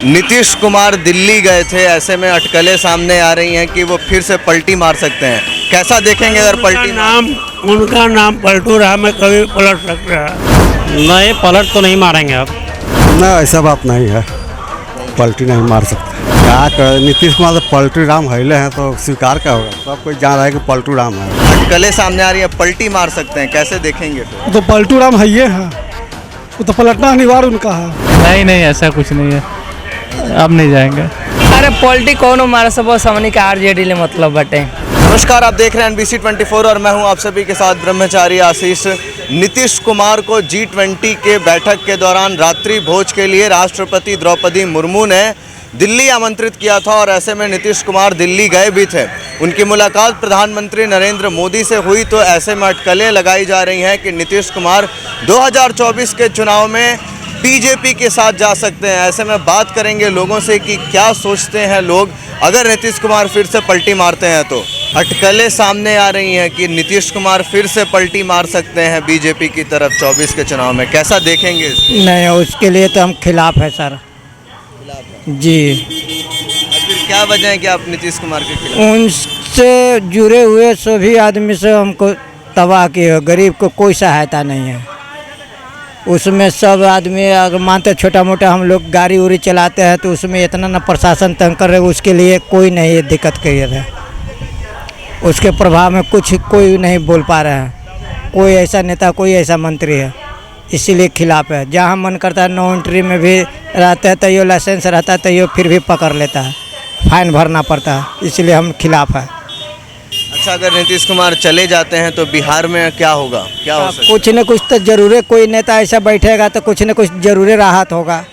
नीतीश कुमार दिल्ली गए थे, ऐसे में अटकलें सामने आ रही हैं कि वो फिर से पलटी मार सकते हैं। कैसा देखेंगे अगर पलटी? उनका नाम पलटू राम में कभी पलट सकता है। नहीं, पलट तो नहीं मारेंगे अब। ना, ऐसा बात नहीं है, पलटी नहीं मार सकते। क्या कर, नीतीश कुमार तो पलटू राम हिले हैं तो स्वीकार क्या होगा? सब कोई जान रहा है कि पलटू राम है। अटकलें सामने आ रही है, पलटी मार सकते हैं, कैसे देखेंगे? तो पलटू राम है, ये है, वो तो पलटना अनिवार्य उनका है। नहीं, ऐसा कुछ नहीं है, अब नहीं जाएंगे। अरे पॉलिटी कौन मारे सब सामने का आरजेडी ले मतलब बटे। नमस्कार, आप देख रहे हैं NBC 24 और मैं हूं आप सभी के साथ ब्रह्मचारी आशीष। नीतीश कुमार को G20 के बैठक के दौरान रात्रि भोज के लिए राष्ट्रपति द्रौपदी मुर्मू ने दिल्ली आमंत्रित किया था और ऐसे में नीतीश कुमार दिल्ली गए भी थे। उनकी मुलाकात प्रधानमंत्री नरेंद्र मोदी से हुई तो ऐसे में अटकलें लगाई जा रही हैं कि नीतीश कुमार 2024 के चुनाव में बीजेपी के साथ जा सकते हैं। ऐसे में बात करेंगे लोगों से कि क्या सोचते हैं लोग अगर नीतीश कुमार फिर से पलटी मारते हैं तो। अटकलें सामने आ रही हैं कि नीतीश कुमार फिर से पलटी मार सकते हैं बीजेपी की तरफ 24 के चुनाव में। कैसा देखेंगे? नहीं, उसके लिए तो हम खिलाफ है सर जी। फिर क्या वजह है कि आप नीतीश कुमार के खिलाफ? उनसे जुड़े हुए सभी आदमी से हमको तबाह किए, गरीब को कोई सहायता नहीं है उसमें। सब आदमी अगर मानते छोटा मोटा हम लोग गाड़ी उड़ी चलाते हैं तो उसमें इतना ना प्रशासन तंग कर रहे, उसके लिए कोई नहीं ये दिक्कत कर रहा है। उसके प्रभाव में कुछ कोई नहीं बोल पा रहा है, कोई ऐसा नेता कोई ऐसा मंत्री है, इसीलिए खिलाफ है। जहाँ मन करता है नो एंट्री में भी रहता है तो ये लाइसेंस रहता है तो ये फिर भी पकड़ लेता है, फाइन भरना पड़ता है, इसलिए हम खिलाफ है। अच्छा, अगर नीतीश कुमार चले जाते हैं तो बिहार में क्या होगा? क्या हो सकता है? कुछ न कुछ तो जरूर, कोई नेता ऐसा बैठेगा तो कुछ न कुछ जरूर राहत होगा,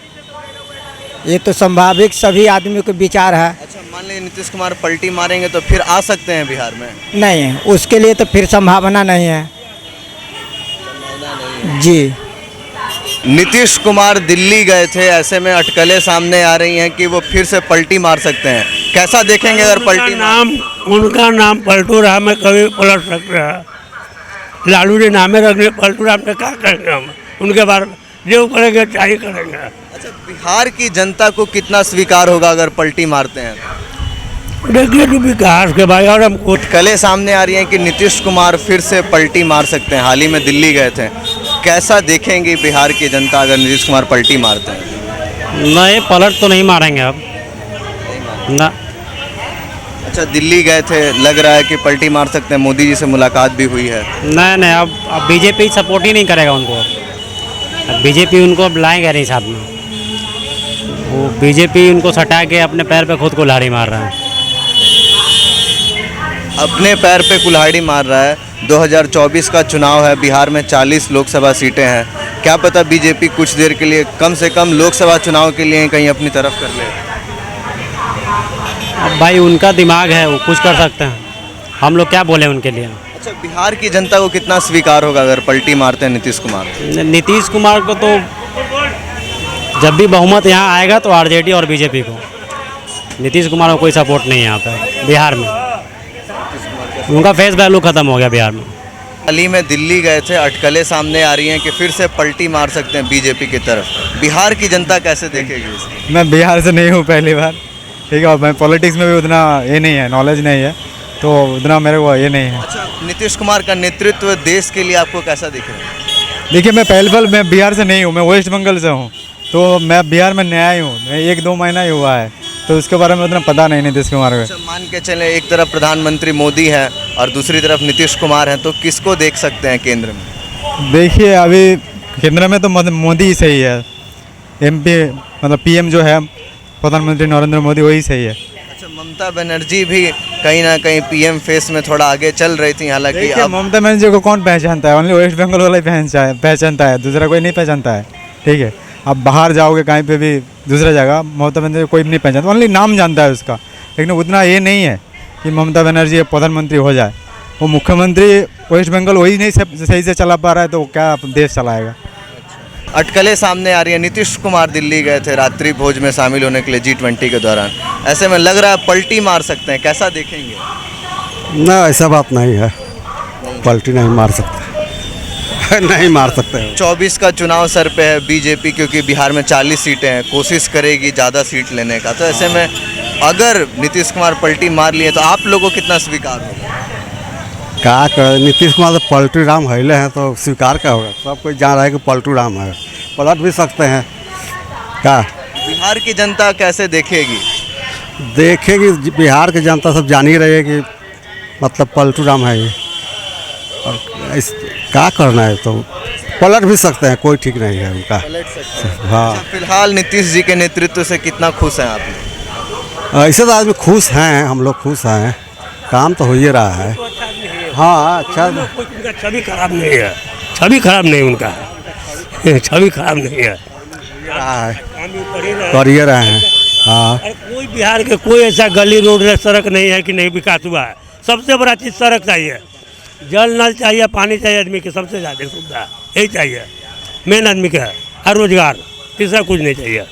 ये तो संभाविक सभी आदमी को विचार है। अच्छा, मान लीजिए नीतीश कुमार पलटी मारेंगे तो फिर आ सकते हैं बिहार में? नहीं, उसके लिए तो फिर संभावना नहीं है जी। नीतीश कुमार दिल्ली गए थे, ऐसे में अटकलें सामने आ रही हैं कि वो फिर से पलटी मार सकते हैं। कैसा देखेंगे अगर पलटी? उनका नाम पलटू राम में कभी पलट सकता है। लालू जी नामे रखने पलटू राम ने क्या करेंगे हम उनके बारे में? जो करेंगे क्या करेंगे। अच्छा, बिहार की जनता को कितना स्वीकार होगा अगर पलटी मारते हैं? देखिए जो विकास के भाई, और हम अटकलें सामने आ रही हैं कि नीतीश कुमार फिर से पलटी मार सकते हैं। हाल ही में दिल्ली गए थे, कैसा देखेंगे बिहार की जनता अगर नीतीश कुमार पलटी मारते हैं? नहीं, पलट तो नहीं मारेंगे अब ना। अच्छा, दिल्ली गए थे, लग रहा है कि पलटी मार सकते हैं। मोदी जी से मुलाकात भी हुई है। नहीं, अब बीजेपी सपोर्ट ही नहीं करेगा उनको। अब बीजेपी उनको बुलाएंगे नहीं साथ में, वो बीजेपी उनको सटा के अपने पैर पे खुद कुल्हाड़ी मार रहा है। अपने पैर पे कुल्हाड़ी मार रहा है। 2024 का चुनाव है, बिहार में 40 लोकसभा सीटें हैं। क्या पता बीजेपी कुछ देर के लिए कम से कम लोकसभा चुनाव के लिए कहीं अपनी तरफ कर ले। अब भाई उनका दिमाग है, वो कुछ कर सकते हैं, हम लोग क्या बोले उनके लिए। अच्छा, बिहार की जनता को कितना स्वीकार होगा अगर पलटी मारते हैं नीतीश कुमार? नीतीश कुमार को तो जब भी बहुमत यहाँ आएगा तो आरजेडी और बीजेपी को, नीतीश कुमार को कोई सपोर्ट नहीं है यहाँ पे बिहार में। उनका फेस वैल्यू खत्म हो गया बिहार में। हाल ही में दिल्ली गए थे, अटकलें सामने आ रही हैं कि फिर से पलटी मार सकते हैं बीजेपी की तरफ। बिहार की जनता कैसे देखेगी इसको? मैं बिहार से नहीं हूँ पहली बार, ठीक है, और मैं पॉलिटिक्स में भी उतना ये नहीं है, नॉलेज नहीं है, तो उतना मेरे को ये नहीं है। अच्छा, नीतीश कुमार का नेतृत्व देश के लिए आपको कैसा दिख रहा है? देखिए, मैं बिहार से नहीं हूँ, मैं वेस्ट बंगाल से हूँ, तो मैं बिहार में नया ही हूँ, मैं 1-2 महीना ही हुआ है, तो उसके बारे में उतना पता नहीं नीतीश कुमार को। अच्छा, मान के चले एक तरफ प्रधानमंत्री मोदी है और दूसरी तरफ नीतीश कुमार हैं, तो किसको देख सकते हैं केंद्र में? देखिए, अभी केंद्र में तो मोदी ही सही है, MP मतलब PM जो है प्रधानमंत्री नरेंद्र मोदी, वही सही है। अच्छा, ममता बनर्जी भी कहीं ना कहीं PM फेस में थोड़ा आगे चल रही थी, हालांकि अब ममता बनर्जी को कौन पहचानता है? ओनली वेस्ट बंगाल वाला ही पहचानता है, दूसरा कोई नहीं पहचानता है, ठीक है। अब बाहर जाओगे कहीं पे भी दूसरा जगह, ममता बनर्जी कोई नहीं पहचानता, ओनली नाम जानता है उसका, लेकिन उतना ये नहीं है कि ममता बनर्जी प्रधानमंत्री हो जाए। वो मुख्यमंत्री वेस्ट बंगाल वही नहीं सही से चला पा रहा है, तो क्या देश चलाएगा? अटकलें सामने आ रही है। नीतीश कुमार दिल्ली गए थे रात्रि भोज में शामिल होने के लिए G20 के दौरान, ऐसे में लग रहा है पलटी मार सकते हैं। कैसा देखेंगे? ना, ऐसा बात नहीं है, पलटी नहीं मार सकते। नहीं मार सकते हैं। 24 का चुनाव सर पे है, बीजेपी क्योंकि बिहार में 40 सीटें हैं, कोशिश करेगी ज़्यादा सीट लेने का। तो ऐसे में अगर नीतीश कुमार पलटी मार लिए तो आप लोगों को कितना स्वीकार होगा? क्या कर, नीतीश कुमार तो पलटू राम हिले हैं तो स्वीकार क्या होगा? सब कोई जान रहा है कि पलटू राम है, पलट भी सकते हैं। क्या बिहार की जनता कैसे देखेगी? देखेगी? बिहार की जनता सब जान ही रही है कि मतलब पलटू राम है ये, और क्या करना है तो पलट भी सकते हैं, कोई ठीक नहीं है उनका। हाँ, फिलहाल नीतीश जी के नेतृत्व से कितना खुश हैं आप लोग? ऐसे तो आदमी खुश हैं, हम लोग खुश हैं, काम तो हो ही रहा है। हाँ अच्छा, उनका छवि खराब नहीं है, छवि खराब नहीं उनका छवि खराब नहीं है, रहा है, कर ही रहे हैं। हाँ, और कोई बिहार के कोई ऐसा गली रोड सड़क नहीं है कि नहीं विकास हुआ है। सबसे बड़ा चीज़ सड़क चाहिए, जल नल चाहिए, पानी चाहिए, आदमी की सबसे ज़्यादा सुविधा यही चाहिए मेन आदमी का, और रोजगार, तीसरा कुछ नहीं चाहिए,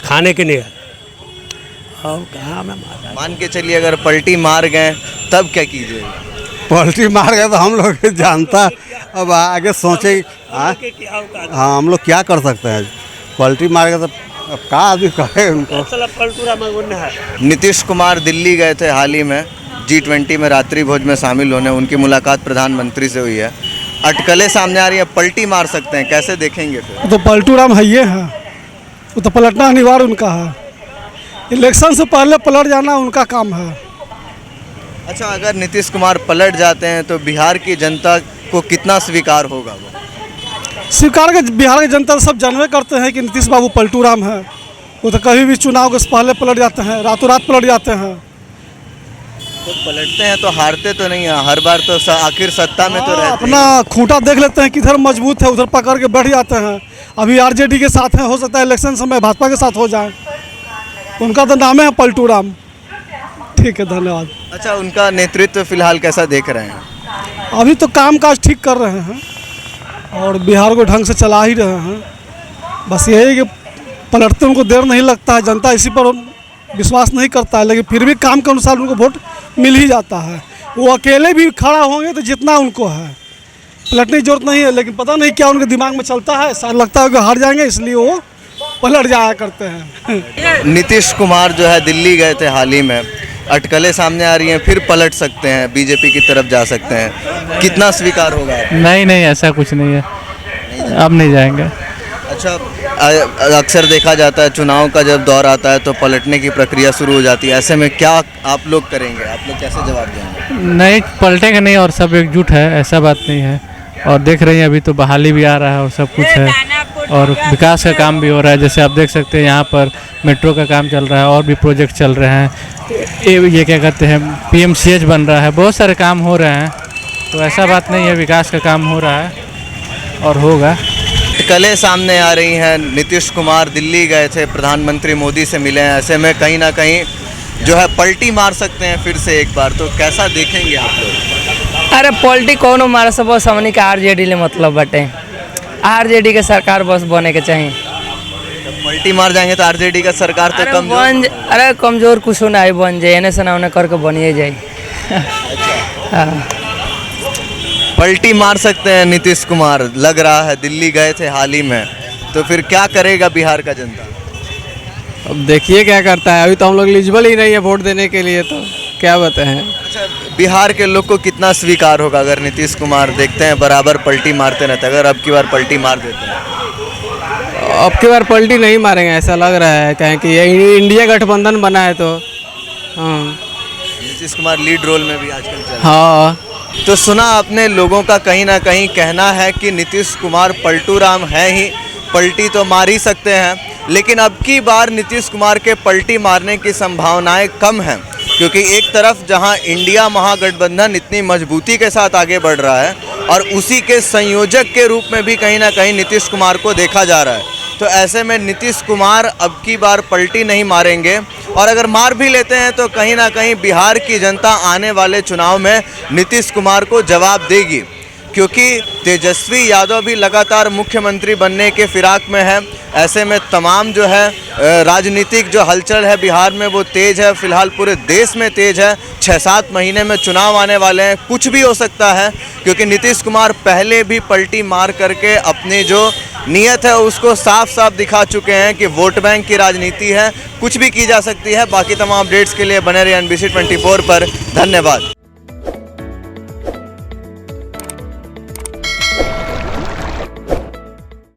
खाने के लिए। और कहाँ में मान के चलिए अगर पलटी मार गए तब क्या कीजिएगा? पलटी मार गए तो हम लोग जानता अब आगे सोचे। हाँ, हम लोग क्या कर सकते हैं? पलटी मार गए तो अब क्या आदमी कहे उनको। नीतीश कुमार दिल्ली गए थे हाल ही में G20 में रात्रि भोज में शामिल होने, उनकी मुलाकात प्रधानमंत्री से हुई है। अटकलें सामने आ रही है, पलटी मार सकते हैं, कैसे देखेंगे फिर? तो पलटू राम है ये है, वो तो पलटना अनिवार्य उनका है। इलेक्शन से पहले पलट जाना उनका काम है। अच्छा, अगर नीतीश कुमार पलट जाते हैं तो बिहार की जनता को कितना स्वीकार होगा? वो स्वीकार के बिहार की जनता सब जानवे करते हैं कि नीतीश बाबू पलटू राम है। वो तो कभी भी चुनाव के पहले पलट जाते हैं, रातों रात पलट जाते हैं। तो पलटते हैं तो हारते तो नहीं है, हर बार तो आखिर सत्ता में तो रहते हैं। अपना खूंटा देख लेते हैं किधर मजबूत है, उधर पकड़ के बैठ जाते हैं। अभी आरजेडी के साथ है, हो सकता है इलेक्शन समय भाजपा के साथ हो जाए। उनका तो नाम है पलटू राम। ठीक है, धन्यवाद। अच्छा, उनका नेतृत्व फिलहाल कैसा देख रहे हैं? अभी तो काम काज ठीक कर रहे हैं और बिहार को ढंग से चला ही रहे हैं। बस यही कि पलटते उनको देर नहीं लगता है, जनता इसी पर विश्वास नहीं करता है, लेकिन फिर भी काम के अनुसार उनको वोट मिल ही जाता है। वो अकेले भी खड़ा होंगे तो जितना उनको है, पलटने की जरूरत नहीं है। लेकिन पता नहीं क्या उनके दिमाग में चलता है, ऐसा लगता है कि हार जाएंगे, इसलिए वो पलट जाया करते हैं। नीतीश कुमार जो है दिल्ली गए थे हाल ही में, अटकलें सामने आ रही हैं, फिर पलट सकते हैं, बीजेपी की तरफ जा सकते हैं, कितना स्वीकार होगा? नहीं नहीं, ऐसा कुछ नहीं है, अब नहीं जाएंगे। अच्छा, अक्सर देखा जाता है चुनाव का जब दौर आता है तो पलटने की प्रक्रिया शुरू हो जाती है, ऐसे में क्या आप लोग करेंगे? आप लोग कैसे जवाब देंगे? नहीं, पलटेंगे नहीं, और सब एकजुट है, ऐसा बात नहीं है। और देख रही हैं अभी तो बहाली भी आ रहा है और सब कुछ है, और विकास का काम भी हो रहा है। जैसे आप देख सकते हैं यहाँ पर मेट्रो का काम चल रहा है, और भी प्रोजेक्ट चल रहे हैं, ये क्या कहते हैं PMCH बन रहा है, बहुत सारे काम हो रहे हैं। तो ऐसा बात नहीं है, विकास का काम हो रहा है और होगा। अटकलें सामने आ रही हैं, नीतीश कुमार दिल्ली गए थे, प्रधानमंत्री मोदी से मिले हैं, ऐसे में कहीं ना कहीं जो है पलटी मार सकते हैं फिर से एक बार, तो कैसा देखेंगे आप लोग? अरे पलटी कौन मार सब, बस हमनी के आरजेडी ले मतलब बटे, आरजेडी के सरकार बस बने के चाहिए। पलटी मार जाएंगे तो आरजेडी का सरकार तो कमजोर, अरे कमजोर कुछ ना बन जाए, एने से ना उन्हें करके बनिए जाए। हाँ, पलटी मार सकते हैं नीतीश कुमार, लग रहा है। दिल्ली गए थे हाल ही में, तो फिर क्या करेगा बिहार का जनता? अब देखिए क्या करता है, अभी तो हम लोग एलिजिबल ही नहीं है वोट देने के लिए, तो क्या बताएं। अच्छा, बिहार के लोग को कितना स्वीकार होगा अगर नीतीश कुमार देखते हैं बराबर पलटी मारते रहते, अगर अब की बार पलटी मार देते हैं? अब की बार पलटी नहीं मारेंगे ऐसा लग रहा है, कहें कि ये इंडिया गठबंधन बना है तो। हाँ, नीतीश कुमार लीड रोल में भी आजकल चल रहे हैं। हाँ, तो सुना आपने, लोगों का कहीं ना कहीं कहना है कि नीतीश कुमार पलटू राम है ही, पलटी तो मार ही सकते हैं, लेकिन अब की बार नीतीश कुमार के पलटी मारने की संभावनाएं कम हैं, क्योंकि एक तरफ जहां इंडिया महागठबंधन इतनी मजबूती के साथ आगे बढ़ रहा है और उसी के संयोजक के रूप में भी कहीं ना कहीं नीतीश कुमार को देखा जा रहा है, तो ऐसे में नीतीश कुमार अब की बार पलटी नहीं मारेंगे, और अगर मार भी लेते हैं तो कहीं ना कहीं बिहार की जनता आने वाले चुनाव में नीतीश कुमार को जवाब देगी। क्योंकि तेजस्वी यादव भी लगातार मुख्यमंत्री बनने के फिराक में है। ऐसे में तमाम जो है राजनीतिक जो हलचल है बिहार में वो तेज़ है, फिलहाल पूरे देश में तेज़ है। 6-7 महीने में चुनाव आने वाले हैं, कुछ भी हो सकता है, क्योंकि नीतीश कुमार पहले भी पलटी मार करके अपनी जो नीयत है उसको साफ साफ दिखा चुके हैं कि वोट बैंक की राजनीति है, कुछ भी की जा सकती है। बाकी तमाम अपडेट्स के लिए बने रहिए NBC 24 पर। धन्यवाद।